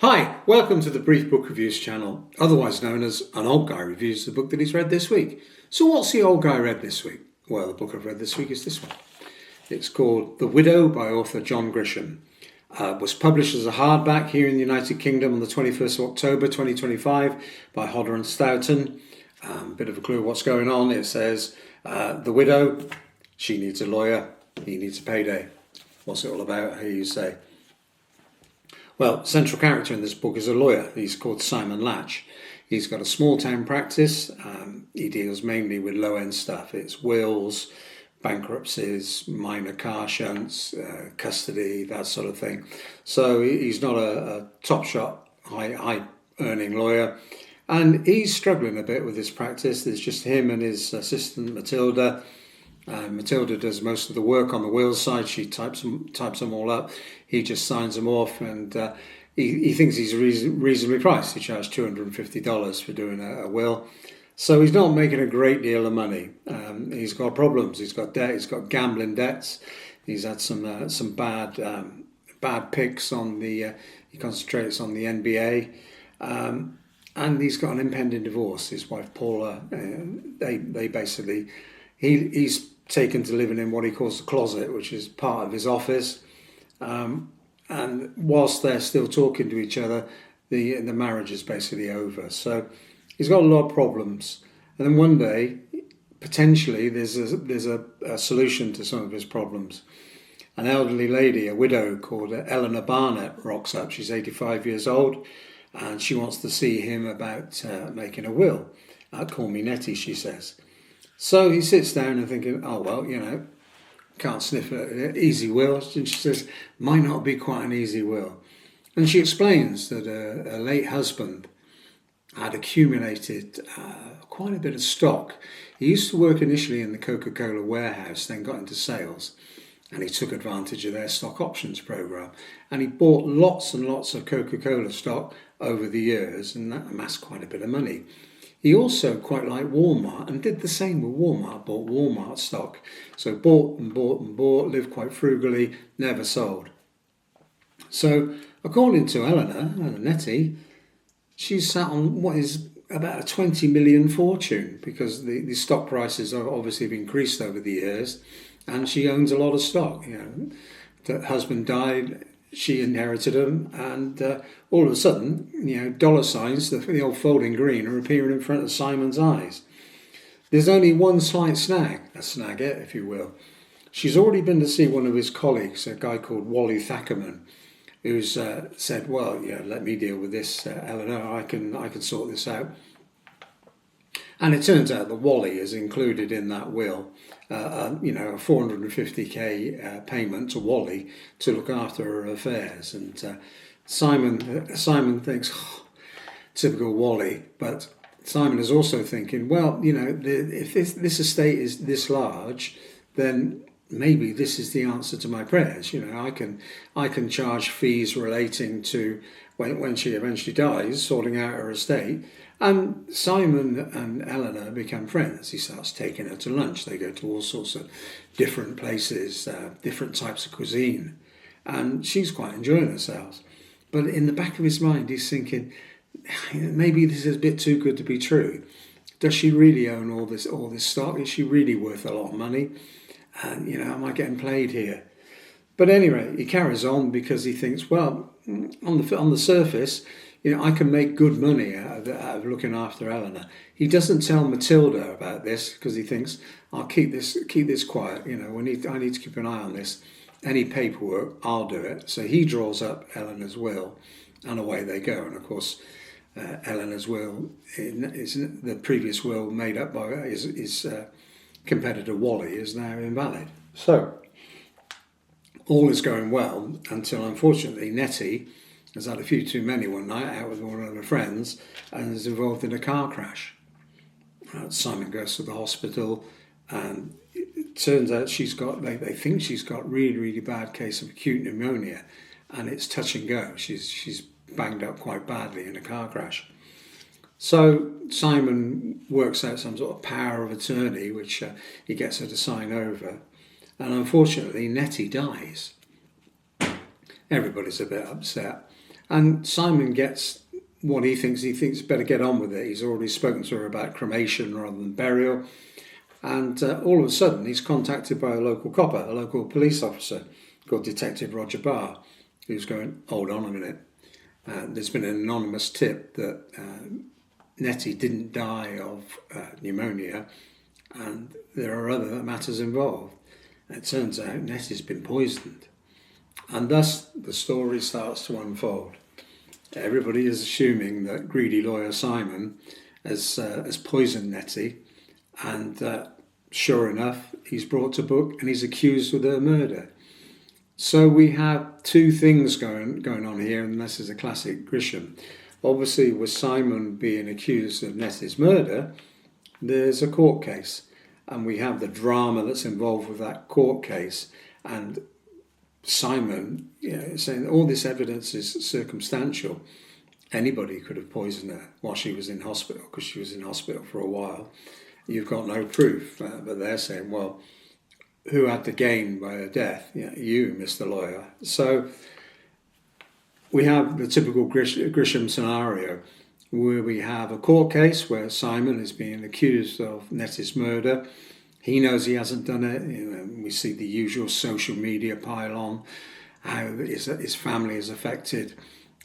Hi, welcome to the Brief Book Reviews channel, otherwise known as An Old Guy Reviews the book that he's read this week. So what's the old guy read this week? Well, the book I've read this week is this one. It's called The Widow by author John Grisham. Was published as a hardback here in the United Kingdom on the 21st of October 2025 by Hodder and Stoughton. Bit of a clue what's going on. It says, the widow, she needs a lawyer, he needs a payday. What's it all about? How you say? Well, central character in this book is a lawyer. He's called Simon Latch. He's got a small town practice. He deals mainly with low-end stuff. It's wills, bankruptcies, minor car shunts, custody, that sort of thing. So he's not a top shot, high earning lawyer. And he's struggling a bit with his practice. There's just him and his assistant Matilda. Matilda does most of the work on the wills side. She types them all up. He just signs them off, and he thinks he's reasonably priced. He charged $250 for doing a will. So he's not making a great deal of money. He's got problems. He's got debt. He's got gambling debts. He's had some bad picks on the. He concentrates on the NBA, and he's got an impending divorce. His wife Paula. They basically. He's taken to living in what he calls the closet, which is part of his office. And whilst they're still talking to each other, the marriage is basically over. So he's got a lot of problems. And then one day, potentially, there's a solution to some of his problems. An elderly lady, a widow called Netty Barnett, rocks up. She's 85 years old, and she wants to see him about making a will. Call me Netty, she says. So he sits down and thinking, oh, well, can't sniff an easy will. And she says, might not be quite an easy will. And she explains that her late husband had accumulated quite a bit of stock. He used to work initially in the Coca-Cola warehouse, then got into sales. And he took advantage of their stock options program. And he bought lots and lots of Coca-Cola stock over the years, and that amassed quite a bit of money. He also quite liked Walmart and did the same with Walmart, bought Walmart stock. So bought and bought and bought, lived quite frugally, never sold. So according to Netty, she's sat on what is about a 20 million fortune because the stock prices have obviously increased over the years, and she owns a lot of stock. The husband died, she inherited them, and all of a sudden, dollar signs, the old folding green, are appearing in front of Simon's eyes. There's only one slight snag, a snaggette, if you will. She's already been to see one of his colleagues, a guy called Wally Thackerman, who's said, well, let me deal with this, Eleanor, I can sort this out. And it turns out that Wally is included in that will, a 450k payment to Wally to look after her affairs. And Simon thinks, typical Wally, but Simon is also thinking, well, if this estate is this large, then maybe this is the answer to my prayers. I can charge fees relating to when she eventually dies, sorting out her estate. And Simon and Eleanor become friends. He starts taking her to lunch. They go to all sorts of different places, different types of cuisine. And she's quite enjoying herself. But in the back of his mind, he's thinking, maybe this is a bit too good to be true. Does she really own all this stock? Is she really worth a lot of money? And, am I getting played here? But anyway, he carries on because he thinks, well, on the surface, I can make good money out of looking after Eleanor. He doesn't tell Matilda about this because he thinks, I'll keep this quiet. I need to keep an eye on this. Any paperwork, I'll do it. So he draws up Eleanor's will, and away they go. And of course, Eleanor's will is the previous will made up by his competitor Wally is now invalid. So all is going well until, unfortunately, Netty has had a few too many one night out with one of her friends and is involved in a car crash. Simon goes to the hospital, and it turns out they think she's got really, really bad case of acute pneumonia, and it's touch and go. She's banged up quite badly in a car crash. So Simon works out some sort of power of attorney, which he gets her to sign over. And unfortunately, Netty dies. Everybody's a bit upset. And Simon gets what he thinks. He thinks better get on with it. He's already spoken to her about cremation rather than burial. And all of a sudden, he's contacted by a local copper, a local police officer called Detective Roger Barr, who's going, hold on a minute. There's been an anonymous tip that Netty didn't die of pneumonia, and there are other matters involved. It turns out Netty's been poisoned. And thus the story starts to unfold. Everybody is assuming that greedy lawyer Simon has poisoned Netty, and sure enough, he's brought to book and he's accused of her murder. So we have two things going on here, and this is a classic Grisham. Obviously, with Simon being accused of Netty's murder, there's a court case, and we have the drama that's involved with that court case, and Simon, saying all this evidence is circumstantial. Anybody could have poisoned her while she was in hospital, because she was in hospital for a while. You've got no proof, but they're saying, well, who had to gain by her death? You, Mr. Lawyer. So we have the typical Grisham scenario, where we have a court case where Simon is being accused of Netty's murder. He knows he hasn't done it. We see the usual social media pile on, how his family is affected,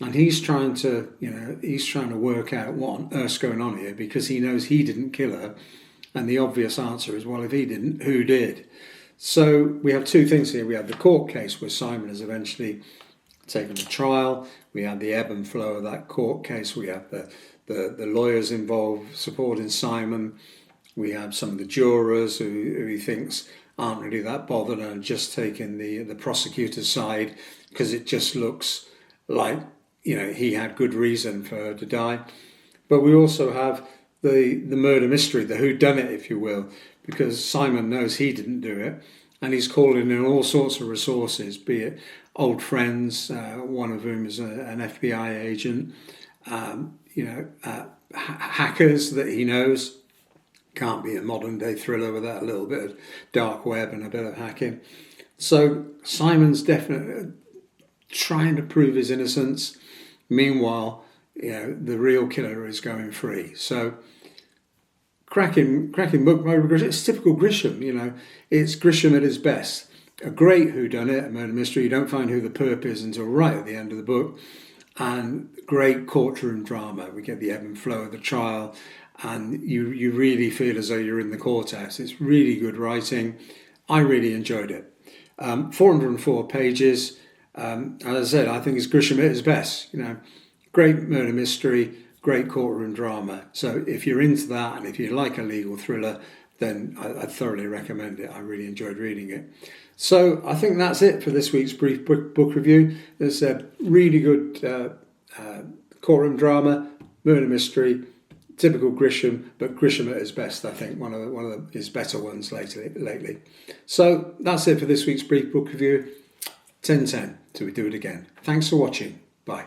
and he's trying to work out what on earth's going on here, because he knows he didn't kill her, and the obvious answer is, well, if he didn't, who did? So we have two things here. We have the court case where Simon is eventually taken to trial. We have the ebb and flow of that court case. We have the lawyers involved supporting Simon. We have some of the jurors who he thinks aren't really that bothered and just taking the prosecutor's side, because it just looks like he had good reason for her to die. But we also have the murder mystery, the whodunit, if you will, because Simon knows he didn't do it, and he's calling in all sorts of resources, be it old friends, one of whom is an FBI agent, hackers that he knows. Can't be a modern day thriller without a little bit of dark web and a bit of hacking. So Simon's definitely trying to prove his innocence. Meanwhile, the real killer is going free. So cracking book by Grisham. It's typical Grisham. It's Grisham at his best. A great whodunit, a murder mystery. You don't find who the perp is until right at the end of the book. And great courtroom drama. We get the ebb and flow of the trial, and you really feel as though you're in the courthouse. It's really good writing. I really enjoyed it. 404 pages. As I said, I think it's Grisham at his best. Great murder mystery, great courtroom drama. So if you're into that, and if you like a legal thriller, then I thoroughly recommend it. I really enjoyed reading it. So I think that's it for this week's brief book review. As I said, really good courtroom drama, murder mystery, typical Grisham, but Grisham at his best, I think, one of his better ones lately. So that's it for this week's brief book review. 10/10 till we do it again. Thanks for watching. Bye.